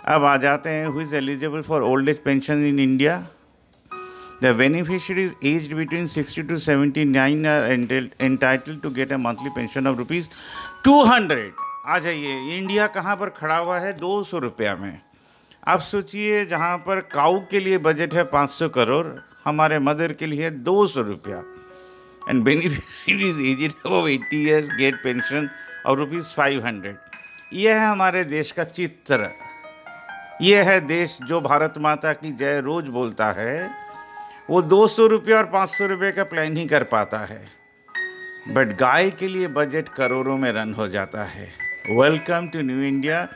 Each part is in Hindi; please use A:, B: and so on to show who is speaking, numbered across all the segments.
A: अब आ जाते हैं, who is eligible for old age pension in India. The beneficiaries aged between 60 to 79 are entitled to get a monthly pension of ₹200। आ जाइए, इंडिया कहाँ पर खड़ा हुआ है? 200 रुपया में। आप सोचिए, जहाँ पर काऊ के लिए बजट है 500 करोड़, हमारे मदर के लिए है 200 रुपया। And beneficiaries aged above 80 years get pension of ₹500। यह है हमारे देश का चित्र। यह है देश जो भारत माता की जय रोज बोलता है। वो 200 रुपये और 500 रुपये का प्लान ही कर पाता है, बट गाय के लिए बजट करोड़ों में रन हो जाता है। Welcome to new India.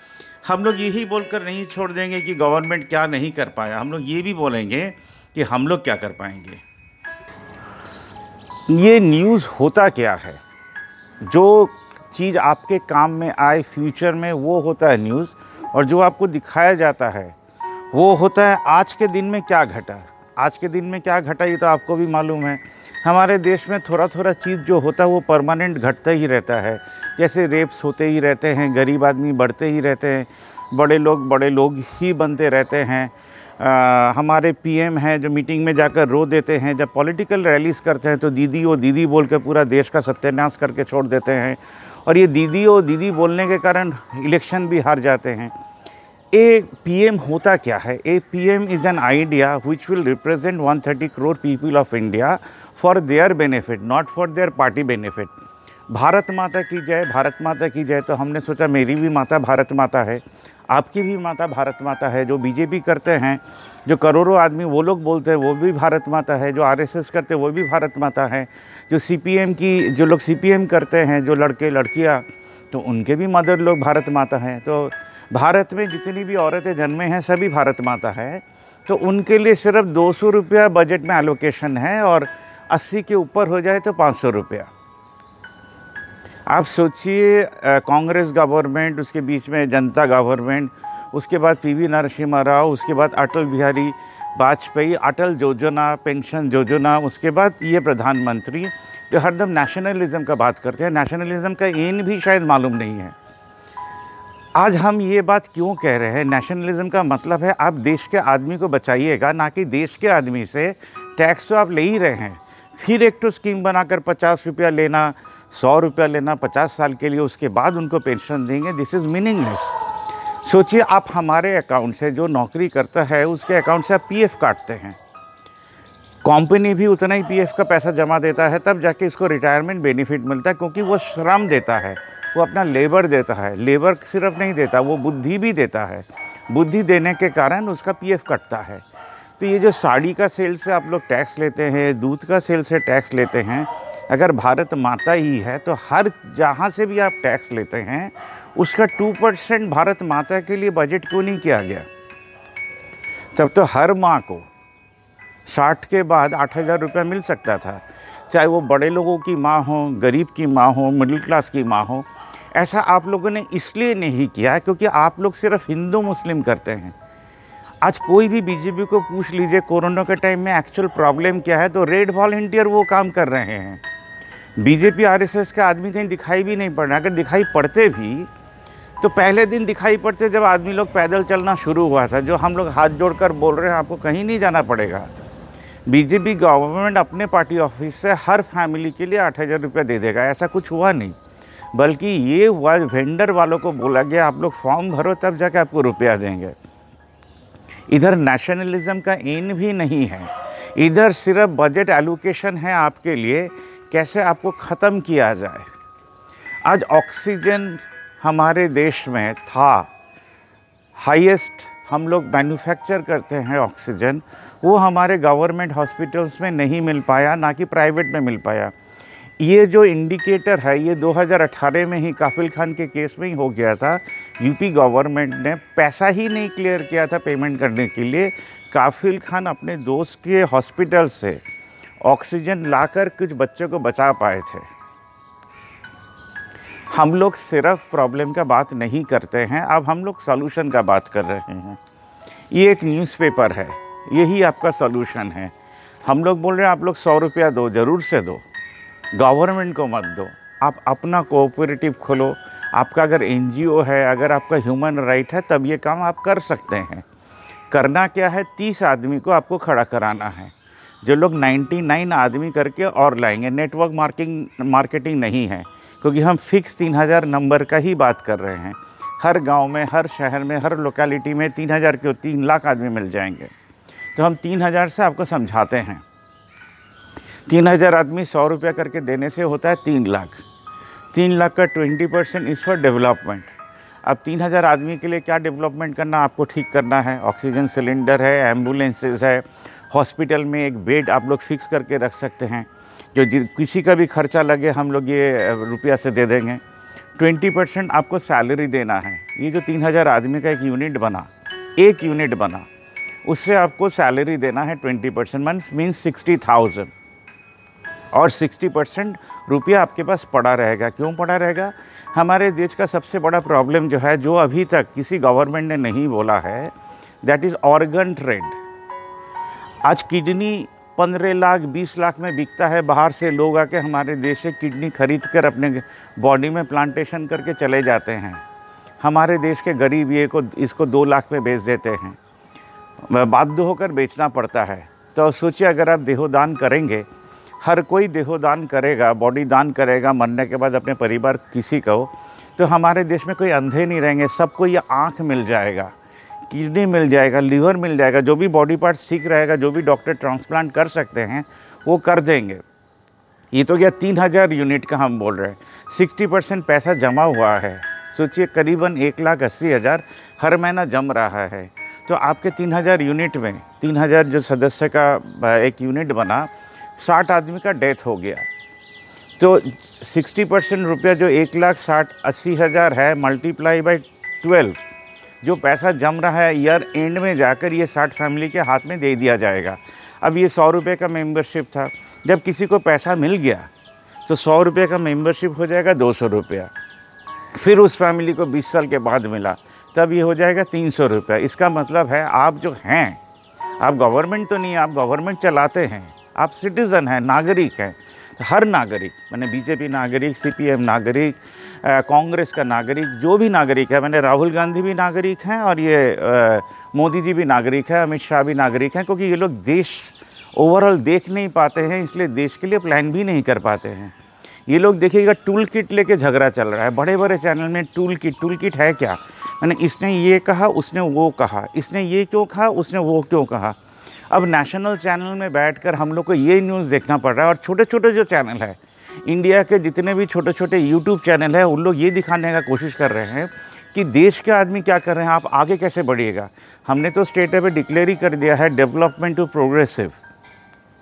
A: हम लोग यही बोलकर नहीं छोड़ देंगे कि गवर्नमेंट क्या नहीं कर पाया, हम लोग ये भी बोलेंगे कि हम लोग क्या कर पाएंगे। ये न्यूज़ होता क्या है? जो चीज़ आपके काम में आए फ्यूचर में, वो होता है न्यूज़, और जो आपको दिखाया जाता है वो होता है आज के दिन में क्या घटा। आज के दिन में क्या घटा ये तो आपको भी मालूम है। हमारे देश में थोड़ा थोड़ा चीज़ जो होता है वो परमानेंट घटता ही रहता है। जैसे रेप्स होते ही रहते हैं, गरीब आदमी बढ़ते ही रहते हैं, बड़े लोग ही बनते रहते हैं। हमारे पीएम हैं जो मीटिंग में जाकर रो देते हैं, जब पॉलिटिकल रैलीज करते हैं तो दीदी ओ दीदी बोल के पूरा देश का सत्यानाश करके छोड़ देते हैं, और ये दीदी ओ दीदी बोलने के कारण इलेक्शन भी हार जाते हैं। ए पीएम होता क्या है? A PM is an idea which will represent 130 crore people of India for their benefit, not for their party benefit. Bharat माता की जय, भारत माता की जय। तो हमने सोचा मेरी भी माता भारत माता है, आपकी भी माता भारत माता है। जो बीजेपी करते हैं, जो करोड़ों आदमी वो लोग बोलते हैं, वो भी भारत माता है। जो आरएसएस करते हैं वो भी भारत माता है। जो सीपीएम की, जो लोग सीपीएम करते हैं, जो लड़के लड़कियां, तो उनके भी मदर लोग भारत माता हैं। तो भारत में जितनी भी औरतें जन्मे हैं सभी भारत माता है। तो उनके लिए सिर्फ 200 रुपया बजट में एलोकेशन है, और 80 के ऊपर हो जाए तो 500 रुपया। आप सोचिए, कांग्रेस गवर्नमेंट, उसके बीच में जनता गवर्नमेंट, उसके बाद पीवी नरसिम्हा राव, उसके बाद अटल बिहारी वाजपेयी, अटल योजना, पेंशन योजना, उसके बाद ये प्रधानमंत्री जो हरदम नेशनलिज्म का बात करते हैं। नेशनलिज्म का एन भी शायद मालूम नहीं है। आज हम ये बात क्यों कह रहे हैं? नेशनलिज्म का मतलब है आप देश के आदमी को बचाइएगा, ना कि देश के आदमी से टैक्स तो आप ले ही रहे हैं। फिर एक तो स्कीम बनाकर 50 रुपया लेना, 100 रुपया लेना 50 साल के लिए, उसके बाद उनको पेंशन देंगे। This is meaningless. सोचिए, आप हमारे अकाउंट से, जो नौकरी करता है उसके अकाउंट से आप पीएफ काटते हैं, कंपनी भी उतना ही पीएफ का पैसा जमा देता है, तब जाके इसको रिटायरमेंट बेनिफिट मिलता है, क्योंकि वो श्रम देता है, वो अपना लेबर देता है। लेबर सिर्फ नहीं देता, वो बुद्धि भी देता है। बुद्धि देने के कारण उसका पीएफ कटता है। तो ये जो साड़ी का सेल से आप लोग टैक्स लेते हैं, दूध का सेल से टैक्स लेते हैं, अगर भारत माता ही है तो हर जहाँ से भी आप टैक्स लेते हैं उसका 2% भारत माता के लिए बजट क्यों नहीं किया गया? तब तो हर माँ को 60 के बाद 8,000 रुपया मिल सकता था, चाहे वो बड़े लोगों की माँ हो, गरीब की माँ हो, मिडिल क्लास की माँ हो। ऐसा आप लोगों ने इसलिए नहीं किया क्योंकि आप लोग सिर्फ हिंदू मुस्लिम करते हैं। आज कोई भी बीजेपी को पूछ लीजिए कोरोना के टाइम में एक्चुअल प्रॉब्लम क्या है, तो रेड वॉलंटियर वो काम कर रहे हैं। बीजेपी आरएसएस के आदमी कहीं दिखाई भी नहीं पड़ रहा। अगर दिखाई पड़ते भी तो पहले दिन दिखाई पड़ते जब आदमी लोग पैदल चलना शुरू हुआ था, जो हम लोग हाथ जोड़कर बोल रहे हैं आपको कहीं नहीं जाना पड़ेगा। बीजेपी गवर्नमेंट अपने पार्टी ऑफिस से हर फैमिली के लिए 8,000 रुपया दे देगा, ऐसा कुछ हुआ नहीं। बल्कि ये हुआ, वेंडर वालों को बोला गया आप लोग फॉर्म भरो तब जाके आपको रुपया देंगे। इधर नेशनलिज्म का एन भी नहीं है, इधर सिर्फ बजट एलोकेशन है आपके लिए, कैसे आपको ख़त्म किया जाए। आज ऑक्सीजन हमारे देश में था, हाईएस्ट हम लोग मैन्युफैक्चर करते हैं ऑक्सीजन, वो हमारे गवर्नमेंट हॉस्पिटल्स में नहीं मिल पाया, ना कि प्राइवेट में मिल पाया। ये जो इंडिकेटर है ये 2018 में ही काफिल खान के केस में ही हो गया था। यूपी गवर्नमेंट ने पैसा ही नहीं क्लियर किया था पेमेंट करने के लिए। काफिल खान अपने दोस्त के हॉस्पिटल से ऑक्सीजन लाकर कुछ बच्चों को बचा पाए थे। हम लोग सिर्फ प्रॉब्लम का बात नहीं करते हैं, अब हम लोग सॉल्यूशन का बात कर रहे हैं। ये एक न्यूज़पेपर है, यही आपका सॉल्यूशन है। हम लोग बोल रहे हैं आप लोग 100 रुपया दो, ज़रूर से दो, गवर्नमेंट को मत दो। आप अपना कोऑपरेटिव खोलो, आपका अगर एनजीओ है, अगर आपका ह्यूमन राइट है, तब ये काम आप कर सकते हैं। करना क्या है, 30 आदमी को आपको खड़ा कराना है। जो लोग 99 आदमी करके और लाएंगे। नेटवर्क मार्केटिंग नहीं है, क्योंकि हम फिक्स 3000 नंबर का ही बात कर रहे हैं। हर गांव में, हर शहर में, हर लोकेलिटी में 3000 क्यों, 3 लाख आदमी मिल जाएंगे। तो हम 3000 से आपको समझाते हैं। 3000 आदमी 100 रुपया करके देने से होता है 3 लाख। 3 लाख का 20% इज़ फॉर डेवलपमेंट। अब 3000 आदमी के लिए क्या डेवलपमेंट करना, आपको ठीक करना है। ऑक्सीजन सिलेंडर है, एम्बुलेंसेज है, हॉस्पिटल में एक बेड आप लोग फिक्स करके रख सकते हैं। जो किसी का भी खर्चा लगे हम लोग ये रुपया से दे देंगे। 20% आपको सैलरी देना है। ये जो 3000 आदमी का एक यूनिट बना, उससे आपको सैलरी देना है 20%, मीन्स 60,000। और 60% रुपया आपके पास पड़ा रहेगा। क्यों पड़ा रहेगा? हमारे देश का सबसे बड़ा प्रॉब्लम जो है, जो अभी तक किसी गवर्नमेंट ने नहीं बोला है, दैट इज़ ऑर्गन ट्रेड। आज किडनी 15 लाख 20 लाख में बिकता है। बाहर से लोग आके हमारे देश से किडनी खरीद कर अपने बॉडी में प्लांटेशन करके चले जाते हैं। हमारे देश के गरीब इसको 2 लाख में बेच देते हैं, बाध्य होकर बेचना पड़ता है। तो सोचिए, अगर आप देहोदान करेंगे, हर कोई देहोदान करेगा, बॉडी दान करेगा मरने के बाद अपने परिवार किसी को, तो हमारे देश में कोई अंधे नहीं रहेंगे। सबको ये आँख मिल जाएगा, किडनी मिल जाएगा, लीवर मिल जाएगा। जो भी बॉडी पार्ट ठीक रहेगा, जो भी डॉक्टर ट्रांसप्लांट कर सकते हैं वो कर देंगे। ये तो क्या 3000 यूनिट का हम बोल रहे हैं। 60% पैसा जमा हुआ है। सोचिए, करीबन 1,80,000 हर महीना जम रहा है। तो आपके 3000 यूनिट में 3000 जो सदस्य का एक यूनिट बना, 60 आदमी का डेथ हो गया। तो 60% रुपया जो 1,60,80,000 है, मल्टीप्लाई बाई 12, जो पैसा जम रहा है ईयर एंड में जाकर ये 60 फैमिली के हाथ में दे दिया जाएगा। अब ये 100 रुपये का मेंबरशिप था। जब किसी को पैसा मिल गया तो 100 रुपये का मेंबरशिप हो जाएगा 200 रुपया। फिर उस फैमिली को 20 साल के बाद मिला, तब ये हो जाएगा 300 रुपया। इसका मतलब है, आप जो हैं, आप गवर्नमेंट तो नहीं, आप गवर्नमेंट चलाते हैं, आप सिटीज़न हैं, नागरिक हैं। हर नागरिक, मैंने बीजेपी नागरिक, सीपीएम नागरिक, कांग्रेस का नागरिक, जो भी नागरिक है, मैंने राहुल गांधी भी नागरिक हैं और ये मोदी जी भी नागरिक हैं, अमित शाह भी नागरिक हैं। क्योंकि ये लोग देश ओवरऑल देख नहीं पाते हैं, इसलिए देश के लिए प्लान भी नहीं कर पाते हैं। ये लोग देखिएगा, टूल किट लेके झगड़ा चल रहा है बड़े बड़े चैनल में। टूल किट है क्या? मैंने इसने ये कहा, उसने वो कहा, इसने ये क्यों कहा, उसने वो क्यों कहा। अब नेशनल चैनल में बैठकर हम लोग को ये न्यूज़ देखना पड़ रहा है। और छोटे छोटे जो चैनल है, इंडिया के जितने भी छोटे छोटे यूट्यूब चैनल है, उन लोग ये दिखाने का कोशिश कर रहे हैं कि देश के आदमी क्या कर रहे हैं, आप आगे कैसे बढ़िएगा। हमने तो स्टेट पे डिक्लेयर ही कर दिया है, डेवलपमेंट टू प्रोग्रेसिव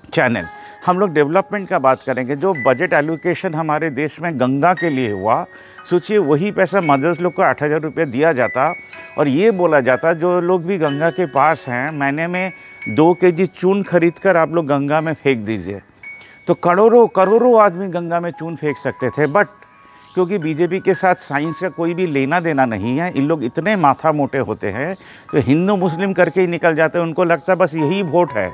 A: चैनल। हम लोग डेवलपमेंट का बात करेंगे। जो बजट एलोकेशन हमारे देश में गंगा के लिए हुआ, सोचिए वही पैसा मदर्स लोग को 8,000 रुपये दिया जाता और ये बोला जाता, जो लोग भी गंगा के पास हैं, महीने में 2 केजी चून खरीद कर आप लोग गंगा में फेंक दीजिए। तो करोड़ों आदमी गंगा में चून फेंक सकते थे। बट क्योंकि बीजेपी के साथ साइंस का कोई भी लेना देना नहीं है, इन लोग इतने माथा मोटे होते हैं तो हिंदू मुस्लिम करके ही निकल जाते हैं। उनको लगता है बस यही वोट है।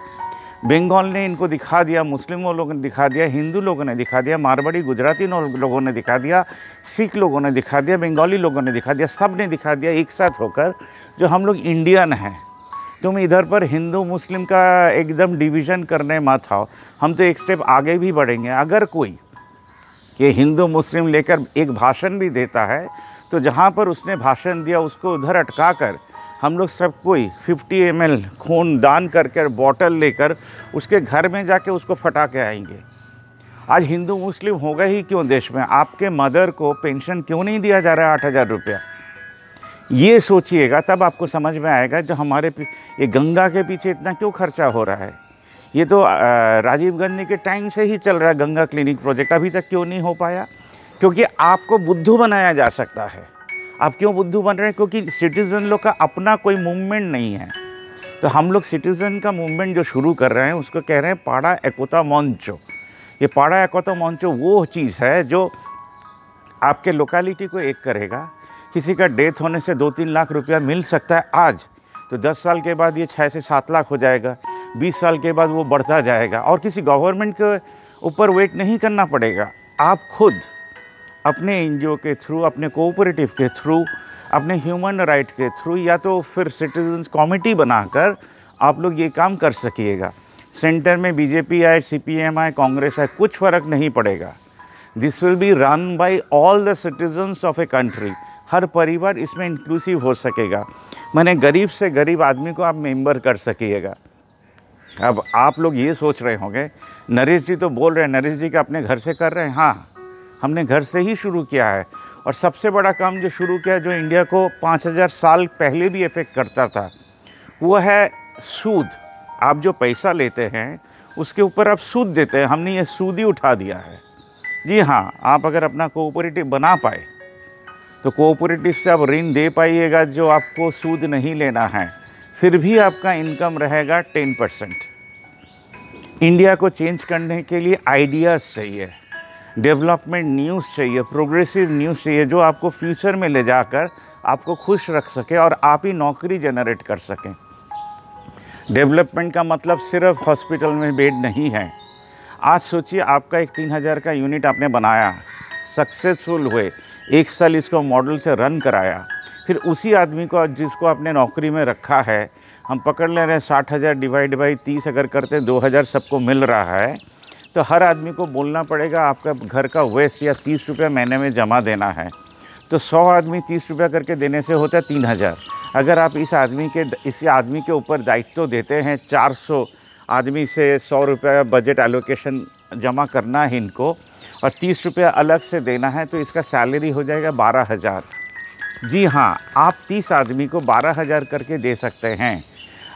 A: बंगाल ने इनको दिखा दिया, मुस्लिमों लोगों ने दिखा दिया, हिंदू लोगों ने दिखा दिया, मारवाड़ी गुजराती लोगों ने दिखा दिया, सिख लोगों ने दिखा दिया, बंगाली लोगों ने दिखा दिया, सब ने दिखा दिया एक साथ होकर, जो हम लोग इंडियन हैं। तुम इधर पर हिंदू मुस्लिम का एकदम डिवीज़न करने मत आओ। हम तो एक स्टेप आगे भी बढ़ेंगे। अगर कोई कि हिंदू मुस्लिम लेकर एक भाषण भी देता है, तो जहाँ पर उसने भाषण दिया उसको उधर अटका कर हम लोग सब कोई 50 ml खून दान करके बॉटल लेकर उसके घर में जाके उसको फटा के आएंगे। आज हिंदू मुस्लिम होगा ही क्यों देश में? आपके मदर को पेंशन क्यों नहीं दिया जा रहा है 8,000 रुपया? ये सोचिएगा, तब आपको समझ में आएगा जो हमारे ये गंगा के पीछे इतना क्यों खर्चा हो रहा है। ये तो राजीव गांधी के टाइम से ही चल रहा है गंगा क्लिनिक प्रोजेक्ट, अभी तक क्यों नहीं हो पाया? क्योंकि आपको बुद्धू बनाया जा सकता है। आप क्यों बुद्धू बन रहे हैं? क्योंकि सिटीज़न लोग का अपना कोई मूवमेंट नहीं है। तो हम लोग सिटीज़न का मूवमेंट जो शुरू कर रहे हैं उसको कह रहे हैं पाड़ा एकता मंचो। ये पाड़ा एकता मंचो वो चीज़ है जो आपके लोकेलिटी को एक करेगा। किसी का डेथ होने से 2-3 लाख रुपया मिल सकता है आज, तो 10 साल के बाद ये 6 से 7 लाख हो जाएगा, 20 साल के बाद वो बढ़ता जाएगा। और किसी गवर्नमेंट के ऊपर वेट नहीं करना पड़ेगा। आप खुद अपने एनजीओ के थ्रू, अपने कोऑपरेटिव के थ्रू, अपने ह्यूमन राइट के थ्रू, या तो फिर सिटीजन्स कमेटी बनाकर आप लोग ये काम कर सकिएगा। सेंटर में बीजेपी आए, सीपीएम आए, कांग्रेस आए, कुछ फ़र्क नहीं पड़ेगा। This will be run by all the citizens of a country. हर परिवार इसमें इंक्लूसिव हो सकेगा। मैंने गरीब से गरीब आदमी को आप मेंबर कर सकिएगा। अब आप लोग ये सोच रहे होंगे, नरेश जी तो बोल रहे हैं, नरेश जी का अपने घर से कर रहे हैं। हाँ, हमने घर से ही शुरू किया है। और सबसे बड़ा काम जो शुरू किया, जो इंडिया को 5000 साल पहले भी इफेक्ट करता था, वो है सूद। आप जो पैसा लेते हैं उसके ऊपर आप सूद देते हैं। हमने ये सूद ही उठा दिया है। जी हाँ, आप अगर अपना कोऑपरेटिव बना पाए तो कोऑपरेटिव से आप ऋण दे पाइएगा जो आपको सूद नहीं लेना है, फिर भी आपका इनकम रहेगा 10%। इंडिया को चेंज करने के लिए आइडियाज़ चाहिए, डेवलपमेंट न्यूज़ चाहिए, प्रोग्रेसिव न्यूज़ चाहिए, जो आपको फ्यूचर में ले जाकर आपको खुश रख सके और आप ही नौकरी जनरेट कर सकें। डेवलपमेंट का मतलब सिर्फ हॉस्पिटल में बेड नहीं है। आज सोचिए, आपका एक 3000 का यूनिट आपने बनाया, सक्सेसफुल हुए, 1 साल इसको मॉडल से रन कराया, फिर उसी आदमी को जिसको आपने नौकरी में रखा है, हम पकड़ ले रहे हैं 60,000 डिवाइड बाई 30 अगर करते हैं 2000 सबको मिल रहा है, तो हर आदमी को बोलना पड़ेगा आपका घर का वेस्ट या 30 रुपये महीने में जमा देना है। तो 100 आदमी 30 रुपये करके देने से होता है 3000। अगर आप इस आदमी के ऊपर दायित्व देते हैं 400 आदमी से 100 रुपये बजट एलोकेशन जमा करना है इनको, और 30 रुपये अलग से देना है, तो इसका सैलरी हो जाएगा 12,000। जी हाँ, आप 30 आदमी को 12,000 करके दे सकते हैं।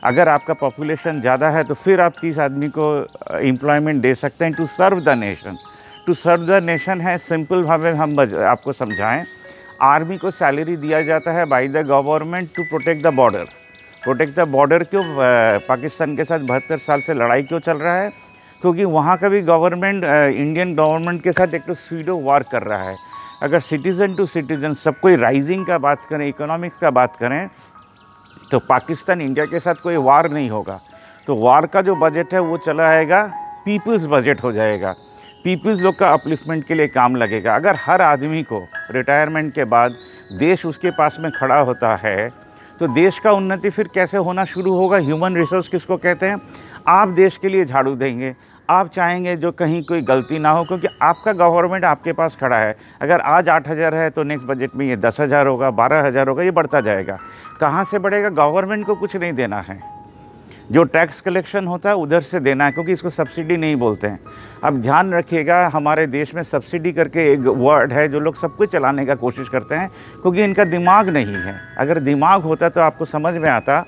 A: अगर आपका पॉपुलेशन ज़्यादा है तो फिर आप 30 आदमी को एम्प्लॉयमेंट दे सकते हैं। To serve the nation, to serve the nation है, सिंपल भाव में हम आपको समझाएं। आर्मी को सैलरी दिया जाता है by the government to protect the border. Protect the border क्यों? पाकिस्तान के साथ 72 साल से लड़ाई क्यों चल रहा है? क्योंकि वहाँ का भी गवर्नमेंट इंडियन गवर्नमेंट के साथ एक तो स्यूडो वार कर रहा है। अगर सिटीज़न टू सिटीज़न सब कोई राइजिंग का बात करें, इकोनॉमिक्स का बात करें, तो पाकिस्तान इंडिया के साथ कोई वार नहीं होगा। तो वार का जो बजट है वो चला आएगा, पीपल्स बजट हो जाएगा। पीपल्स लोग का अपलिफ्टमेंट के लिए काम लगेगा। अगर हर आदमी को रिटायरमेंट के बाद देश उसके पास में खड़ा होता है, तो देश का उन्नति फिर कैसे होना शुरू होगा? ह्यूमन रिसोर्स किसको कहते हैं? आप देश के लिए झाड़ू देंगे, आप चाहेंगे जो कहीं कोई गलती ना हो, क्योंकि आपका गवर्नमेंट आपके पास खड़ा है। अगर आज 8,000 है तो नेक्स्ट बजट में ये 10,000 होगा, 12,000 होगा, ये बढ़ता जाएगा। कहाँ से बढ़ेगा? गवर्नमेंट को कुछ नहीं देना है। जो टैक्स कलेक्शन होता है उधर से देना है, क्योंकि इसको सब्सिडी नहीं बोलते हैं। अब ध्यान रखिएगा, हमारे देश में सब्सिडी करके एक वर्ड है जो लोग सब कुछ चलाने का कोशिश करते हैं, क्योंकि इनका दिमाग नहीं है। अगर दिमाग होता तो आपको समझ में आता।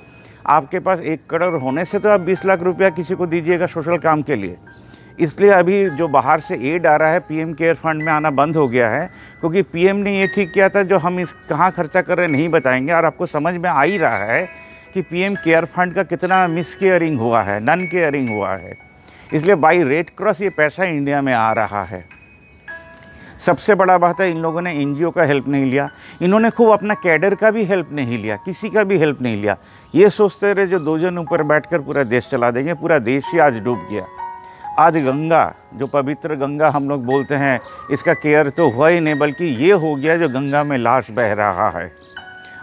A: आपके पास 1 करोड़ होने से तो आप 20 लाख रुपया किसी को दीजिएगा सोशल काम के लिए। इसलिए अभी जो बाहर से एड आ रहा है, पीएम केयर फंड में आना बंद हो गया है, क्योंकि पीएम ने ये ठीक किया था, जो हम इस कहाँ खर्चा कर रहे हैं नहीं बताएंगे। और आपको समझ में आ ही रहा है कि पीएम केयर फंड का कितना मिस केयरिंग हुआ है, नन केयरिंग हुआ है। इसलिए बाई रेड क्रॉस ये पैसा इंडिया में आ रहा है। सबसे बड़ा बात है, इन लोगों ने एनजीओ का हेल्प नहीं लिया। इन्होंने खूब अपना कैडर का भी हेल्प नहीं लिया, किसी का भी हेल्प नहीं लिया। ये सोचते रहे जो 2 जन ऊपर बैठकर पूरा देश चला देंगे। पूरा देश ही आज डूब गया। आज गंगा, जो पवित्र गंगा हम लोग बोलते हैं, इसका केयर तो हुआ ही नहीं, बल्कि ये हो गया जो गंगा में लाश बह रहा है।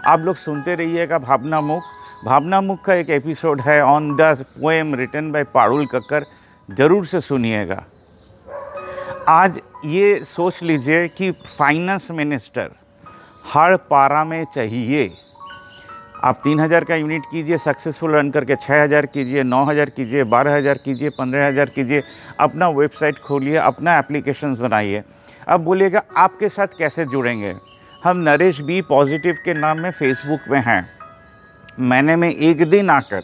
A: आप लोग सुनते रहिएगा भावनामुख। भावनामुख का एक एपिसोड है on the poem written by Parul Kakkar, ज़रूर से सुनिएगा। आज ये सोच लीजिए कि फाइनेंस मिनिस्टर हर पारा में चाहिए। आप 3000 का यूनिट कीजिए, सक्सेसफुल रन करके 6000 कीजिए, 9000 कीजिए, 12000 कीजिए, 15000 कीजिए। अपना वेबसाइट खोलिए, अपना एप्लीकेशंस बनाइए। अब बोलिएगा आपके साथ कैसे जुड़ेंगे? हम नरेश बी पॉजिटिव के नाम में फेसबुक में हैं। महीने में 1 दिन आकर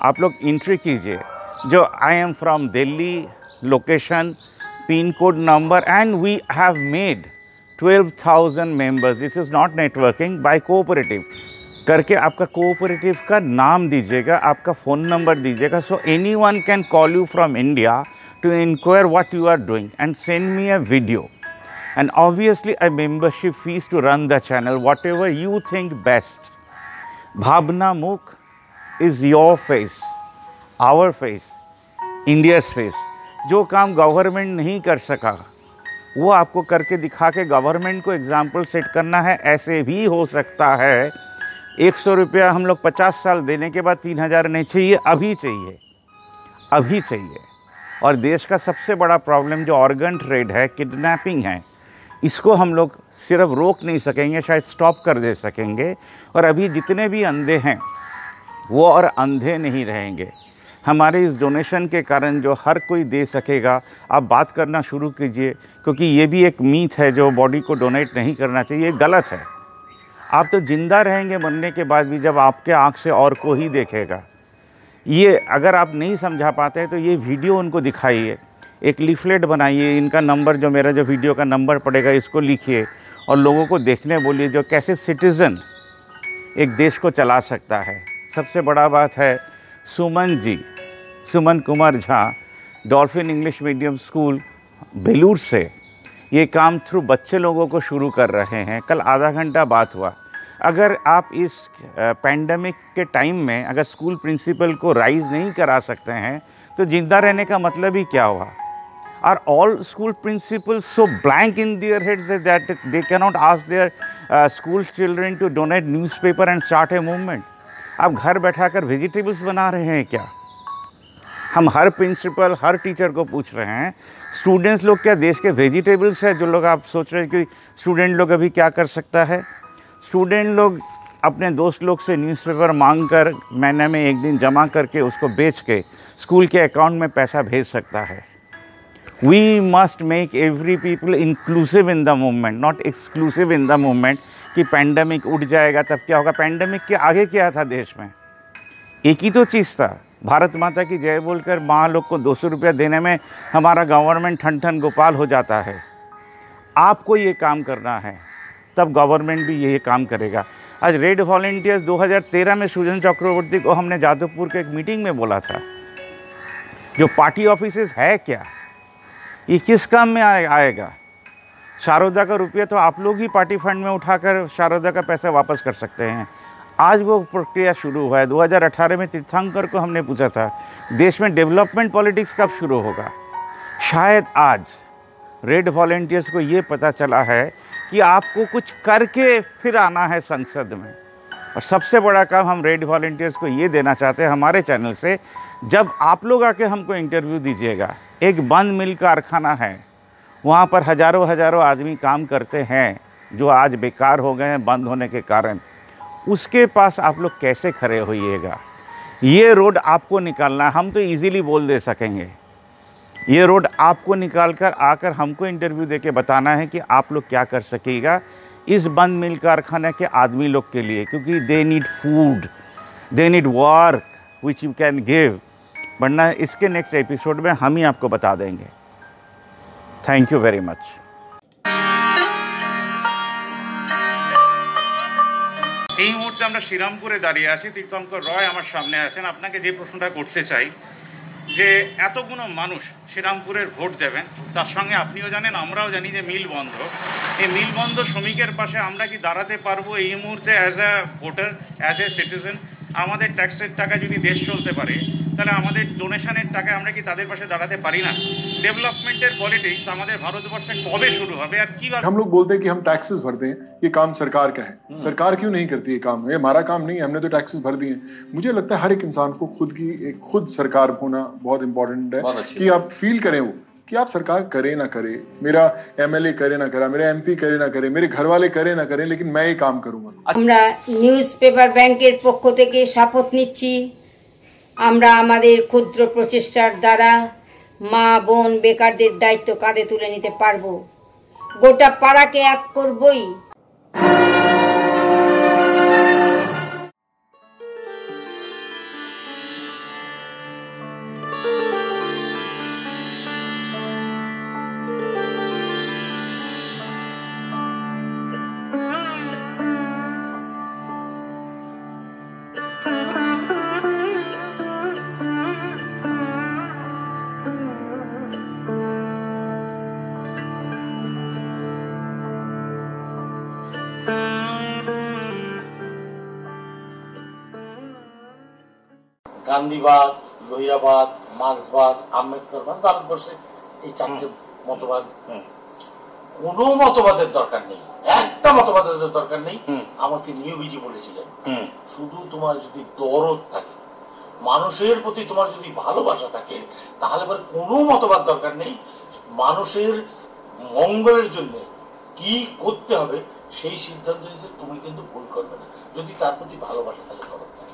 A: आप लोग एंट्री कीजिए, जो I am from Delhi, location, pin code, number, and we have made 12,000 members. This is not networking by cooperative करके आपका कोऑपरेटिव का नाम दीजिएगा, आपका फ़ोन नंबर दीजिएगा, so anyone can call you from India to enquire what you are doing and send me a video, and obviously a membership fee to run the channel, whatever you think best. Bhavanamukh is your face, our face, India's face. जो काम गवर्नमेंट नहीं कर सका, वो आपको करके दिखा के गवर्नमेंट को एग्जाम्पल सेट करना है। ऐसे भी हो सकता है 100 रुपया हम लोग 50 साल देने के बाद 3000 नहीं चाहिए, अभी चाहिए, अभी चाहिए। और देश का सबसे बड़ा प्रॉब्लम जो ऑर्गन ट्रेड है, किडनैपिंग है, इसको हम लोग सिर्फ रोक नहीं सकेंगे, शायद स्टॉप कर दे सकेंगे। और अभी जितने भी अंधे हैं वो और अंधे नहीं रहेंगे। हमारे इस डोनेशन के कारण जो हर कोई दे सकेगा, आप बात करना शुरू कीजिए, क्योंकि ये भी एक मीथ है जो बॉडी को डोनेट नहीं करना चाहिए, ये गलत है। आप तो ज़िंदा रहेंगे मरने के बाद भी, जब आपके आँख से और को ही देखेगा। ये अगर आप नहीं समझा पाते हैं तो ये वीडियो उनको दिखाइए, एक लीफलेट बनाइए, इनका नंबर जो मेरा जो वीडियो का नंबर पड़ेगा इसको लिखिए और लोगों को देखने बोलिए जो कैसे सिटीज़न एक देश को चला सकता है। सबसे बड़ा बात है Suman ji, Suman Kumar Jha, Dolphin English medium school Belur से ये काम थ्रू बच्चे लोगों को शुरू कर रहे हैं। कल आधा घंटा बात हुआ। अगर आप इस पैंडमिक के टाइम में अगर स्कूल प्रिंसिपल को राइज नहीं करा सकते हैं तो जिंदा रहने का मतलब ही क्या हुआ? Are all school principals so blank in their heads that they cannot ask their school children to donate newspaper and start a movement? आप घर बैठाकर वेजिटेबल्स बना रहे हैं क्या? हम हर प्रिंसिपल, हर टीचर को पूछ रहे हैं, स्टूडेंट्स लोग क्या देश के वेजिटेबल्स है? जो लोग आप सोच रहे हैं कि स्टूडेंट लोग अभी क्या कर सकता है, स्टूडेंट लोग अपने दोस्त लोग से न्यूज़पेपर मांग कर महीने में एक दिन जमा करके उसको बेच के स्कूल के अकाउंट में पैसा भेज सकता है। We must make every people inclusive in the movement, not exclusive in the movement कि पैंडमिक उठ जाएगा तब क्या होगा। पैंडमिक के आगे क्या था देश में? एक ही तो चीज़ था, भारत माता की जय बोलकर माँ लोग को 200 रुपया देने में हमारा गवर्नमेंट ठन ठन गोपाल हो जाता है। आपको ये काम करना है, तब गवर्नमेंट भी ये काम करेगा। आज रेड वॉलंटियर्स 2013 में सुजन चक्रवर्ती को हमने जादवपुर के एक मीटिंग में बोला था, जो पार्टी ऑफिसेस है क्या, ये किस काम में आएगा? शारदा का रुपया तो आप लोग ही पार्टी फंड में उठाकर शारदा का पैसा वापस कर सकते हैं। आज वो प्रक्रिया शुरू हुआ है। 2018 में तीर्थंकर को हमने पूछा था देश में डेवलपमेंट पॉलिटिक्स कब शुरू होगा। शायद आज रेड वॉलंटियर्स को ये पता चला है कि आपको कुछ करके फिर आना है संसद में। और सबसे बड़ा काम हम रेड वॉलंटियर्स को ये देना चाहते हैं हमारे चैनल से, जब आप लोग आके हमको इंटरव्यू दीजिएगा, एक बंद मिल कारखाना है, वहाँ पर हज़ारों हज़ारों आदमी काम करते हैं जो आज बेकार हो गए हैं बंद होने के कारण, उसके पास आप लोग कैसे खड़े होइएगा? ये रोड आपको निकालना है। हम तो इजीली बोल दे सकेंगे, ये रोड आपको निकाल कर आकर हमको इंटरव्यू देके बताना है कि आप लोग क्या कर सकेगा इस बंद मिल कारखाने के आदमी लोग के लिए, क्योंकि they need food, they need work which you can give. वरना इसके नेक्स्ट एपिसोड में हम ही आपको बता देंगे। Thank you very much. এই মুহূর্তে আমরা শ্রীরামপুরে দাঁড়িয়ে আছি। তীর্থঙ্কর রয় আমার সামনে আছেন। আপনাকে যে প্রশ্নটা করতে চাই যে এতগুলো মানুষ শ্রীরামপুরের ভোট দেবেন, তার সঙ্গে আপনিও জানেন আমরাও জানি যে মিল বন্ধ, এই মিল বন্ধ শ্রমিকের পাশে আমরা কি দাঁড়াতে পারবো এই মুহূর্তে as a voter, as a citizen? আমাদের ট্যাক্সের টাকা যদি দেশ চলতে পারে তাহলে আমাদের ডোনেশনের টাকা আমরা কি তাদের পাশে দাঁড়াতে পারি না? डेवलपमेंटेर पॉलिटिक्स हमारे भारतवर्ष में कब शुरू होगा और की बात?
B: हम लोग बोलते हैं कि हम टैक्सेस भरते हैं, ये काम सरकार का है। सरकार क्यों नहीं करती ये काम? ये हमारा काम नहीं है, हमने तो टैक्सेस भर दिए। मुझे लगता है हर एक इंसान को खुद की एक खुद सरकार होना बहुत इंपॉर्टेंट है कि आप फील करें वो कि आप सरकार करे ना करे, मेरा एमएलए करे ना करा, मेरा एमपी करे ना करे, मेरे घर वाले करे ना करें, लेकिन मैं ये काम करूंगा।
C: আমরা নিউজপেপার ব্যাংকের পক্ষ থেকে শপথ নিচ্ছি, আমরা আমাদের ক্ষুদ্র প্রচেষ্টার দ্বারা মা বোন বেকারদের দায়িত্ব কাঁধে তুলে নিতে পারবো। গোটা পাড়াকে এক করবই।
D: গান্ধীবাদ, লোহিয়াবাদ, মার্ক্সবাদ, আম্বেদকরবাদ, ভারতবর্ষে এই চারটে মতবাদ কোনো মতবাদের দরকার নেই, একটা মতবাদের দরকার নেই। আমাকে নিয়োগীজি বলেছিলেন, শুধু তোমার যদি দরদ থাকে, মানুষের প্রতি তোমার যদি ভালোবাসা থাকে, তাহলে কোনো মতবাদ দরকার নেই। মানুষের মঙ্গলের জন্য কি করতে হবে সেই সিদ্ধান্ত নিতে তুমি কিন্তু ভুল করবে না, যদি তার প্রতি ভালোবাসা থাকে, দরদ থাকে।